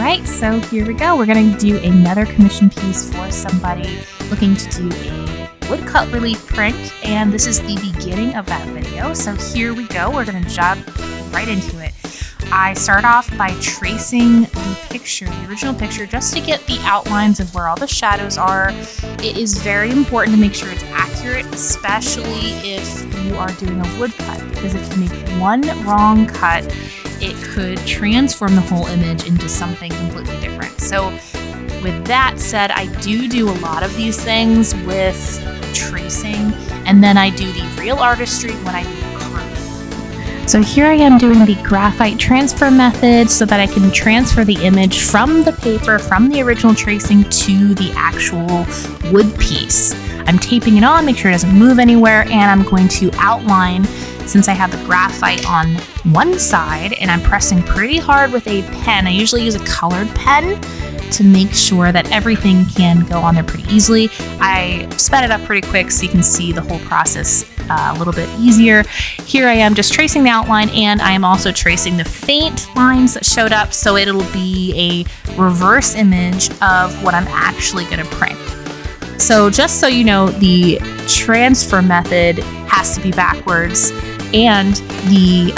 right, so here we go. We're going to do another commission piece for somebody looking to do a woodcut relief print, and this is the beginning of that video. So here we go. We're going to jump right into it. I start off by tracing the picture, the original picture, just to get the outlines of where all the shadows are. It is very important to make sure it's accurate, especially if you are doing a woodcut, because if you make one wrong cut, it could transform the whole image into something completely different. So with that said, I do a lot of these things with tracing, and then I do the real artistry when I do the carving. So here I am doing the graphite transfer method so that I can transfer the image from the paper, from the original tracing, to the actual wood piece. I'm taping it on, make sure it doesn't move anywhere, and I'm going to outline, since I have the graphite on one side, and I'm pressing pretty hard with a pen. I usually use a colored pen to make sure that everything can go on there pretty easily. I sped it up pretty quick so you can see the whole process a little bit easier. Here I am just tracing the outline, and I am also tracing the faint lines that showed up, so it'll be a reverse image of what I'm actually going to print. So just so you know, the transfer method has to be backwards, and the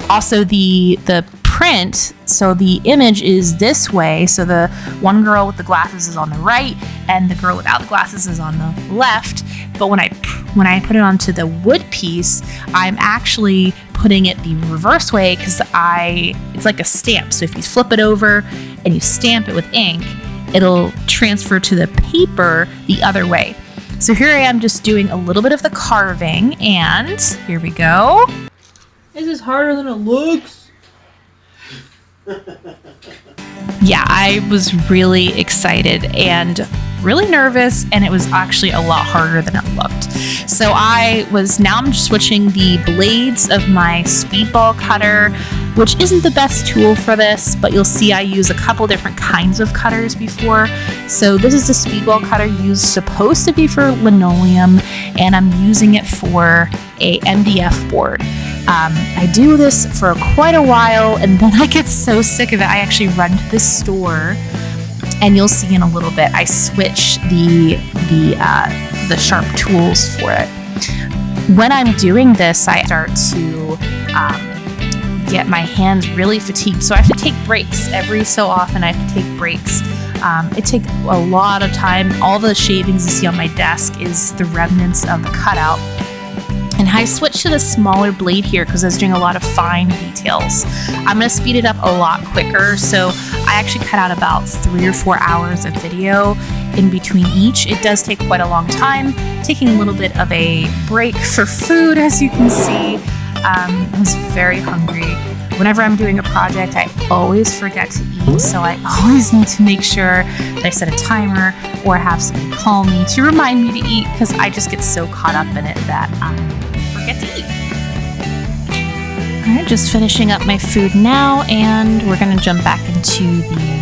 also the print, so the image is this way, so the one girl with the glasses is on the right and the girl without the glasses is on the left. But when I put it onto the wood piece, I'm actually putting it the reverse way, because it's like a stamp. So if you flip it over and you stamp it with ink, it'll transfer to the paper the other way. So here I am just doing a little bit of the carving, and here we go. This is harder than it looks. Yeah, I was really excited and really nervous, and it was actually a lot harder than it looked. So now I'm switching the blades of my Speedball cutter, which isn't the best tool for this, but you'll see I use a couple different kinds of cutters before. So this is the Speedball cutter supposed to be for linoleum, and I'm using it for a MDF board. I do this for quite a while, and then I get so sick of it, I actually run to the store, and you'll see in a little bit I switch the sharp tools for it. When I'm doing this, I start to get my hands really fatigued, so I have to take breaks. Every so often I have to take breaks. It takes a lot of time. All the shavings you see on my desk is the remnants of the cutout. And I switched to the smaller blade here because I was doing a lot of fine details. I'm going to speed it up a lot quicker, so I actually cut out about 3 or 4 hours of video in between each. It does take quite a long time, taking a little bit of a break for food, as you can see. I was very hungry. Whenever I'm doing a project, I always forget to eat, so I always need to make sure that I set a timer or have somebody call me to remind me to eat, because I just get so caught up in it that I forget to eat. Alright, just finishing up my food now, and we're going to jump back into the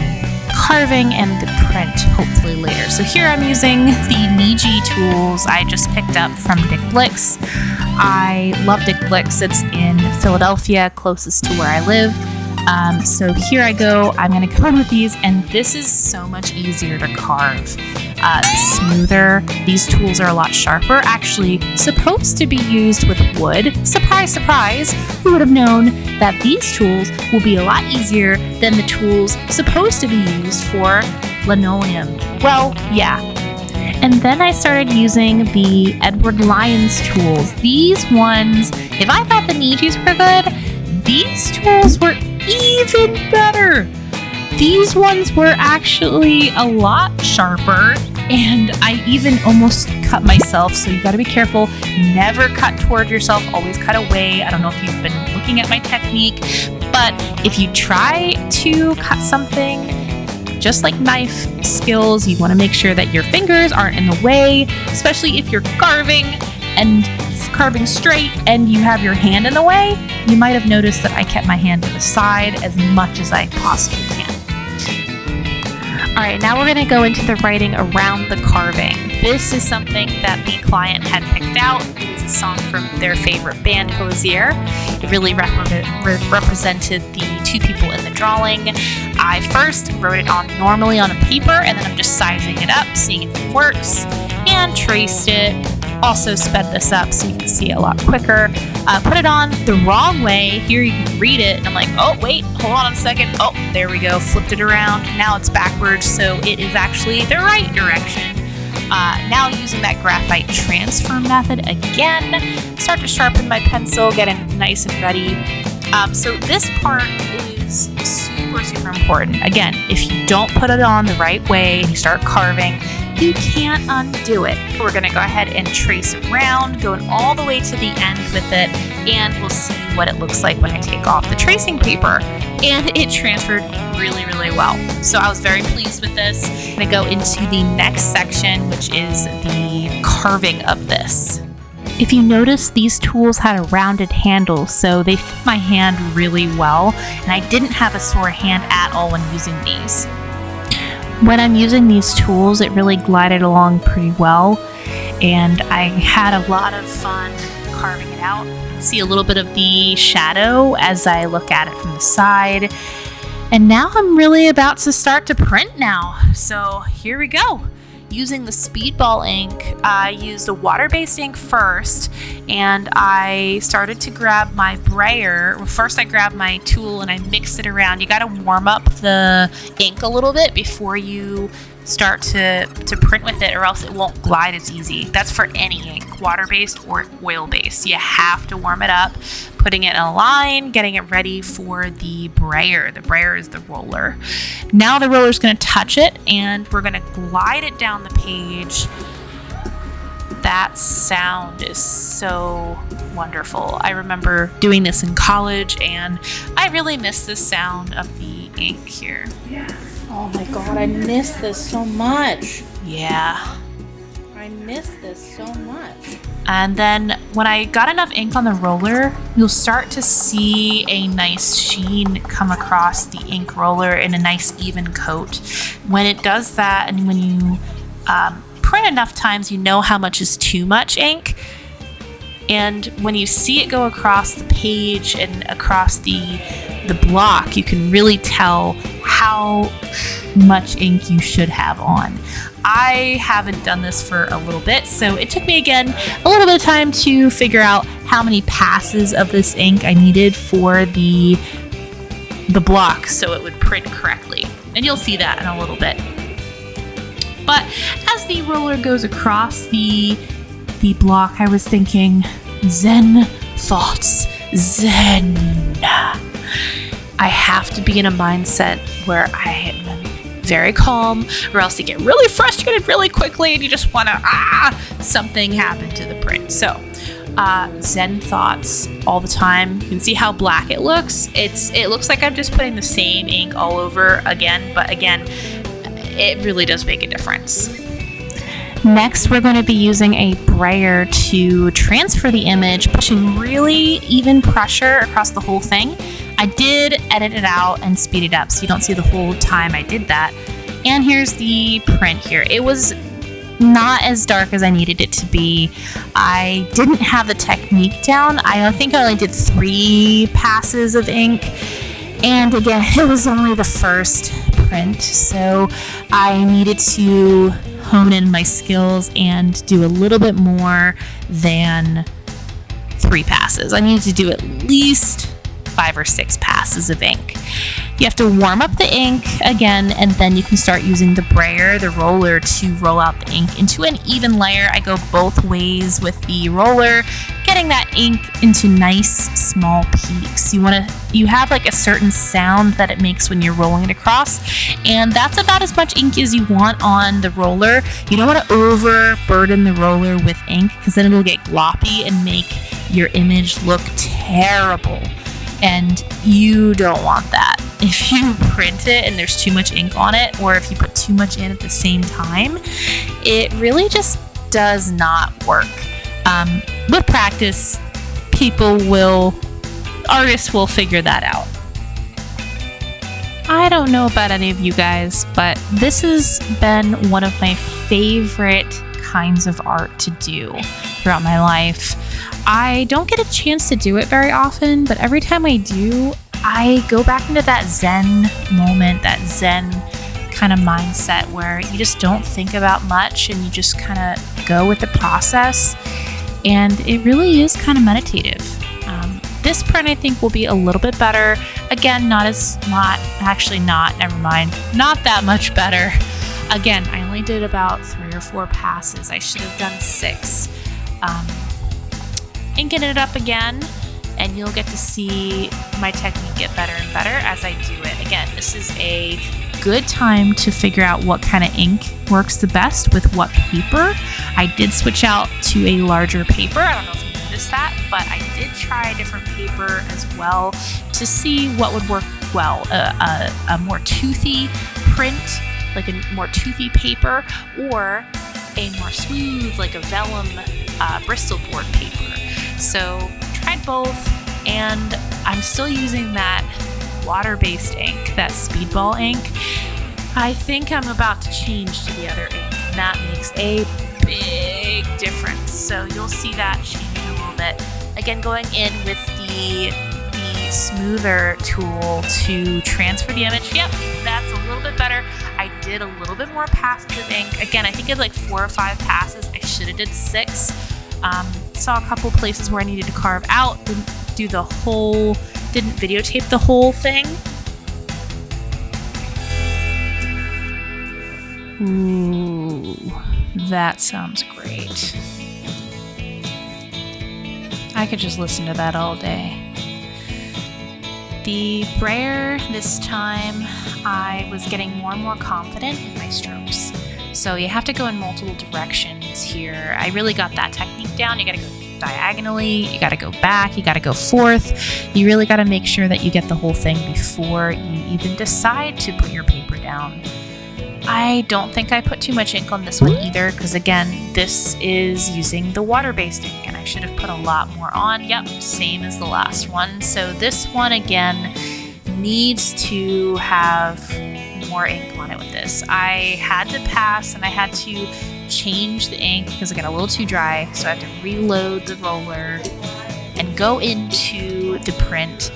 carving and the print hopefully later. So here I'm using the Niji tools I just picked up from Blick's. I love Blick's. It's in Philadelphia, closest to where I live. So here I go. I'm going to carve with these, and this is so much easier to carve. Smoother. These tools are a lot sharper. Actually, supposed to be used with wood. Surprise, surprise. Who would have known that these tools will be a lot easier than the tools supposed to be used for linoleum? Well, yeah. And then I started using the Lyons tools. These ones, if I thought the Nijis were good, these tools were even better. These ones were actually a lot sharper, and I even almost cut myself, so you gotta be careful. Never cut toward yourself, always cut away. I don't know if you've been looking at my technique, but if you try to cut something, just like knife skills, you want to make sure that your fingers aren't in the way, especially if you're carving straight and you have your hand in the way. You might have noticed that I kept my hand to the side as much as I possibly can. Alright, now we're going to go into the writing around the carving. This is something that the client had picked out. It was a song from their favorite band, Hosier. It really represented the two people in the drawing. I first wrote it on normally on a paper, and then I'm just sizing it up, seeing if it works, and traced it. Also sped this up so you can see it a lot quicker. Put it on the wrong way. Here you can read it, and I'm like, oh wait, hold on a second. Oh, there we go. Flipped it around. Now it's backwards, so it is actually the right direction. Now using that graphite transfer method again, start to sharpen my pencil, get it nice and ready. So this part is super important. Again, if you don't put it on the right way and you start carving, you can't undo it. We're gonna go ahead and trace around, going all the way to the end with it, and we'll see what it looks like when I take off the tracing paper. And it transferred really well. So I was very pleased with this. I'm gonna go into the next section, which is the carving of this. If you notice, these tools had a rounded handle, so they fit my hand really well, and I didn't have a sore hand at all when using these. When I'm using these tools, it really glided along pretty well, and I had a lot of fun carving it out. See a little bit of the shadow as I look at it from the side. And now I'm really about to start to print now. So here we go. Using the Speedball ink, I used a water-based ink first, and I started to grab my brayer. Well, first I grabbed my tool and I mixed it around. You got to warm up the ink a little bit before you start to print with it, or else it won't glide as easy. That's for any ink, water-based or oil-based. You have to warm it up, putting it in a line, getting it ready for the brayer. The brayer is the roller. Now the roller is going to touch it, and we're going to glide it down the page. That sound is so wonderful. I remember doing this in college, and I really miss the sound of the ink here. Yeah. Oh my god, I miss this so much. Yeah. I miss this so much. And then when I got enough ink on the roller, you'll start to see a nice sheen come across the ink roller in a nice even coat. When it does that, and when you print enough times, you know how much is too much ink. And when you see it go across the page and across the block, you can really tell how much ink you should have on. I haven't done this for a little bit, so it took me again a little bit of time to figure out how many passes of this ink I needed for the block so it would print correctly. And you'll see that in a little bit. But as the roller goes across the block, I was thinking, Zen thoughts, Zen. I have to be in a mindset where I am very calm, or else you get really frustrated really quickly and you just want to, something happened to the print. So, Zen thoughts all the time. You can see how black it looks. It looks like I'm just putting the same ink all over again, but again, it really does make a difference. Next, we're going to be using a brayer to transfer the image, pushing really even pressure across the whole thing. I did edit it out and speed it up so you don't see the whole time I did that. And here's the print here. It was not as dark as I needed it to be. I didn't have the technique down. I think I only did 3 passes of ink. And again, it was only the first print, so I needed to hone in my skills and do a little bit more than 3 passes. I needed to do at least 5 or 6 passes of ink. You have to warm up the ink again, and then you can start using the brayer, the roller, to roll out the ink into an even layer. I go both ways with the roller, getting that ink into nice small peaks. You have like a certain sound that it makes when you're rolling it across, and that's about as much ink as you want on the roller. You don't want to overburden the roller with ink, because then it'll get gloppy and make your image look terrible. And you don't want that. If you print it and there's too much ink on it, or if you put too much in at the same time, it really just does not work. With practice, artists will figure that out. I don't know about any of you guys, but this has been one of my favorite kinds of art to do throughout my life. I don't get a chance to do it very often, but every time I do, I go back into that Zen moment, that Zen kind of mindset where you just don't think about much and you just kind of go with the process. And it really is kind of meditative. This print I think will be a little bit better. Again, not that much better. Again, I only did about 3 or 4 passes. I should have done 6. Inking it up again, and you'll get to see my technique get better and better as I do it. Again, this is a good time to figure out what kind of ink works the best with what paper. I did switch out to a larger paper. I don't know if you noticed that, but I did try a different paper as well to see what would work well. A more toothy print, like a more toothy paper, or a more smooth, like a Vellum Bristol board paper. So tried both, and I'm still using that water-based ink, that Speedball ink. I think I'm about to change to the other ink, and that makes a big difference. So you'll see that changing a little bit. Again, going in with the smoother tool to transfer the image. Yep, that's a little bit better. I did a little bit more passes of ink. Again, I think it's like 4 or 5 passes. I should have did 6. Saw a couple places where I needed to carve out, didn't videotape the whole thing. Ooh, that sounds great. I could just listen to that all day. The Brayer, this time, I was getting more and more confident in my strokes. So you have to go in multiple directions here. I really got that technique down. You gotta go diagonally, you gotta go back, you gotta go forth. You really gotta make sure that you get the whole thing before you even decide to put your paper down. I don't think I put too much ink on this one either, because again, this is using the water-based ink, and I should have put a lot more on. Yep, same as the last one. So this one, again, needs to have more ink on it with this. I had to pass, and I had to change the ink because it got a little too dry, so I had to reload the roller and go into the print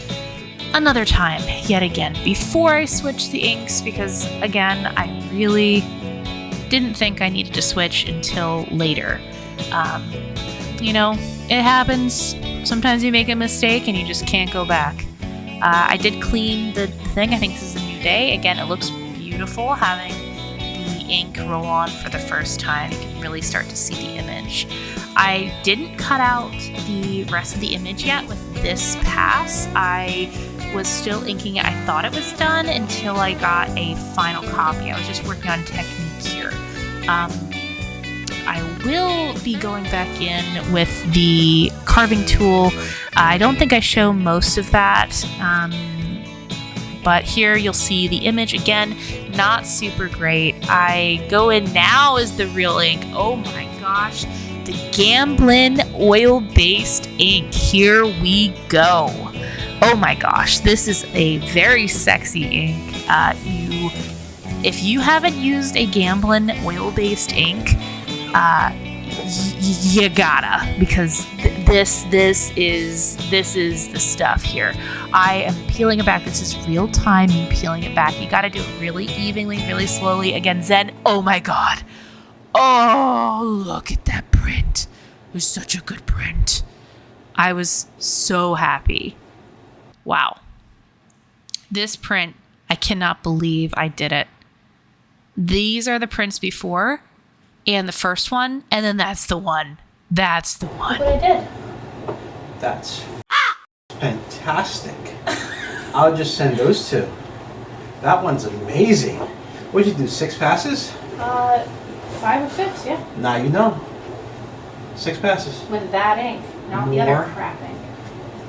another time, yet again, before I switched the inks, because again, I really didn't think I needed to switch until later. It happens. Sometimes you make a mistake and you just can't go back. I did clean the thing. I think this is a new day. Again, it looks beautiful having the ink roll on for the first time. You can really start to see the image. I didn't cut out the rest of the image yet with this pass. I was still inking it. I thought it was done until I got a final copy. I was just working on technique here. I will be going back in with the carving tool. I don't think I show most of that, but here you'll see the image again, not super great. I go in now as the real ink. Oh my gosh, the Gamblin oil-based ink. Here we go. Oh my gosh, this is a very sexy ink. If you haven't used a Gamblin oil-based ink, you gotta, because this is the stuff here. I am peeling it back. This is real time. You peeling it back. You gotta do it really evenly, really slowly. Again, Zen. Oh my god. Oh, look at that print. It was such a good print. I was so happy. Wow. This print, I cannot believe I did it. These are the prints before and the first one, and then that's the one. That's the one. Look what I did. That's fantastic. I'll just send those 2. That one's amazing. What'd you do, 6 passes? 5 or 6, yeah. Now you know. 6 passes. With that ink, not the other crap ink.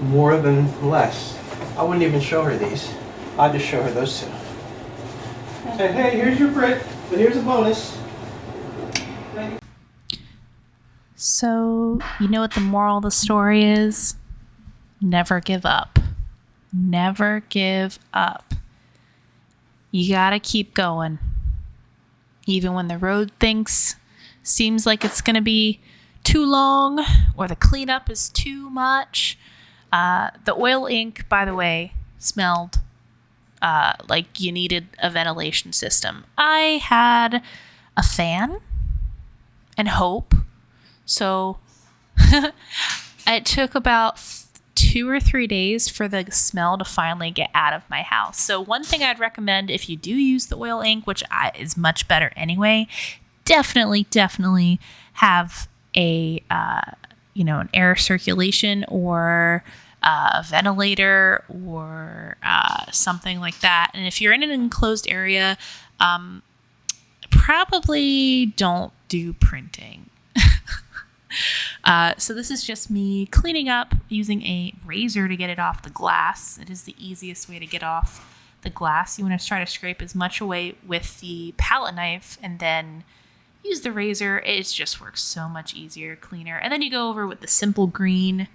More than less. I wouldn't even show her these. I'll just show her those 2. Say, hey, here's your print, but here's a bonus. So, you know what the moral of the story is? Never give up. Never give up. You gotta keep going. Even when the road seems like it's gonna be too long or the cleanup is too much. The oil ink, by the way, smelled like you needed a ventilation system. I had a fan and hope, so it took about 2 or 3 days for the smell to finally get out of my house. So one thing I'd recommend if you do use the oil ink, which is much better anyway, definitely have a an air circulation or a ventilator or something like that. And if you're in an enclosed area, probably don't do printing. So this is just me cleaning up using a razor to get it off the glass. It is the easiest way to get off the glass. You want to try to scrape as much away with the palette knife and then use the razor. It just works so much easier, cleaner. And then you go over with the simple green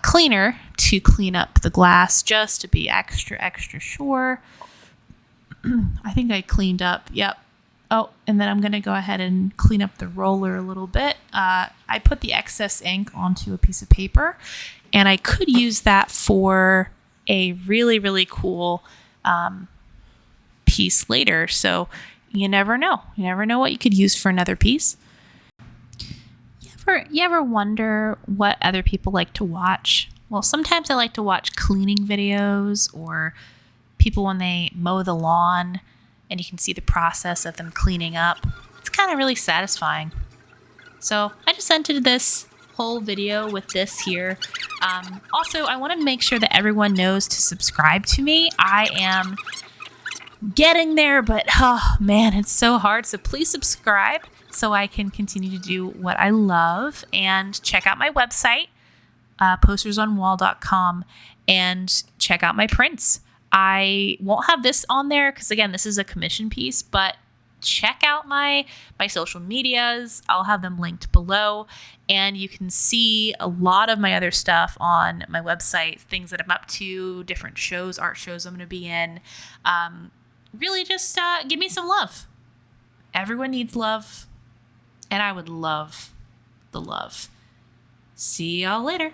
cleaner to clean up the glass just to be extra sure. I think I cleaned up. Yep. Oh, and then I'm going to go ahead and clean up the roller a little bit. I put the excess ink onto a piece of paper, and I could use that for a really cool piece later. So you never know. You never know what you could use for another piece. You ever wonder what other people like to watch? Well, sometimes I like to watch cleaning videos or people when they mow the lawn, and you can see the process of them cleaning up. It's kind of really satisfying. So I just entered this whole video with this here. Also, I want to make sure that everyone knows to subscribe to me. I am getting there, but oh man, it's so hard. So please subscribe so I can continue to do what I love, and check out my website, postersonwall.com, and check out my prints. I won't have this on there because, again, this is a commission piece, but check out my social medias. I'll have them linked below, and you can see a lot of my other stuff on my website, things that I'm up to, different shows, art shows I'm going to be in. Really just give me some love. Everyone needs love, and I would love the love. See y'all later.